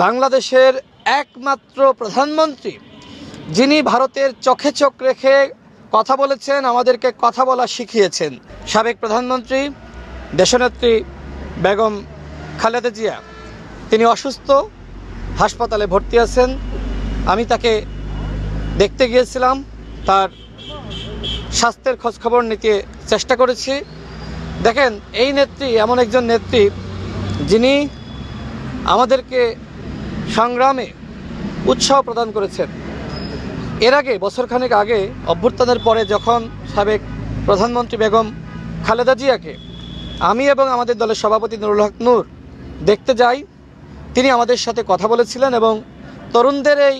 বাংলাদেশের একমাত্র প্রধানমন্ত্রী যিনি ভারতের চোখে চোখ রেখে কথা বলেছেন, আমাদেরকে কথা বলা শিখিয়েছেন। সাবেক প্রধানমন্ত্রী দেশনেত্রী বেগম খালেদা জিয়া, তিনি অসুস্থ, হাসপাতালে ভর্তি আছেন। আমি তাকে দেখতে গিয়েছিলাম, তার স্বাস্থ্যের খোঁজখবর নিতে চেষ্টা করেছি। দেখেন, এই নেত্রী এমন একজন নেত্রী যিনি আমাদেরকে সংগ্রামে উৎসাহ প্রদান করেছেন। এর আগে বছরখানেক আগে অভ্যুত্থানের পরে যখন সাবেক প্রধানমন্ত্রী বেগম খালেদা জিয়াকে আমি এবং আমাদের দলের সভাপতি নুরুল হক নূর দেখতে যাই, তিনি আমাদের সাথে কথা বলেছিলেন এবং তরুণদের এই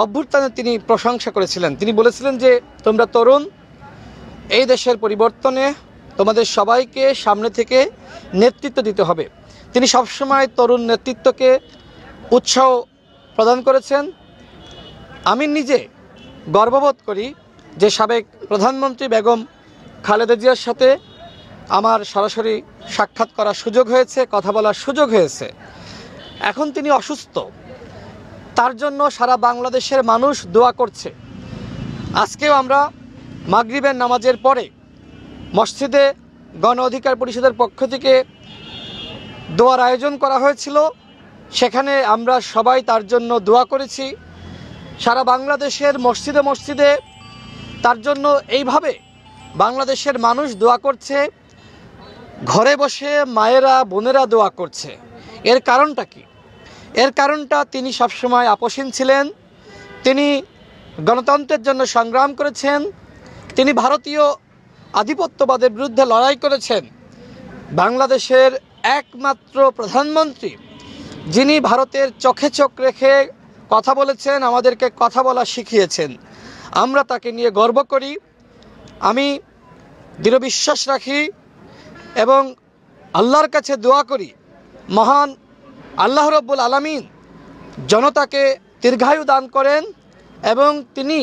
অভ্যুত্থানের তিনি প্রশংসা করেছিলেন। তিনি বলেছিলেন যে, তোমরা তরুণ, এই দেশের পরিবর্তনে তোমাদের সবাইকে সামনে থেকে নেতৃত্ব দিতে হবে। তিনি সবসময় তরুণ নেতৃত্বকে উৎসাহ প্রদান করেছেন। আমি নিজে গর্ববোধ করি যে সাবেক প্রধানমন্ত্রী বেগম খালেদা জিয়ার সাথে আমার সরাসরি সাক্ষাৎ করার সুযোগ হয়েছে, কথা বলার সুযোগ হয়েছে। এখন তিনি অসুস্থ, তার জন্য সারা বাংলাদেশের মানুষ দোয়া করছে। আজকেও আমরা মাগরিবের নামাজের পরে মসজিদে গণ অধিকার পরিষদের পক্ষ থেকে দোয়ার আয়োজন করা হয়েছিল, সেখানে আমরা সবাই তার জন্য দোয়া করেছি। সারা বাংলাদেশের মসজিদে মসজিদে তার জন্য এইভাবে বাংলাদেশের মানুষ দোয়া করছে, ঘরে বসে মায়েরা বোনেরা দোয়া করছে। এর কারণটা কি? এর কারণটা, তিনি সবসময় আপোষহীন ছিলেন, তিনি গণতন্ত্রের জন্য সংগ্রাম করেছেন, তিনি ভারতীয় আধিপত্যবাদের বিরুদ্ধে লড়াই করেছেন। বাংলাদেশের একমাত্র প্রধানমন্ত্রী যিনি ভারতের চোখে চোখ রেখে কথা বলেছেন, আমাদেরকে কথা বলা শিখিয়েছেন। আমরা তাকে নিয়ে গর্ব করি। আমি দৃঢ় বিশ্বাস রাখি এবং আল্লাহর কাছে দোয়া করি, মহান আল্লাহ রব্বুল আলামিন জনতাকে দীর্ঘায়ু দান করেন এবং তিনি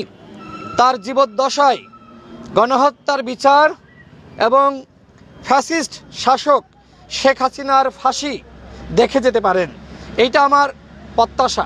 তার জীবদ্দশায় গণহত্যার বিচার এবং ফ্যাসিস্ট শাসক শেখ হাসিনার ফাঁসি দেখে যেতে পারেন। এইটা আমার প্রত্যাশা।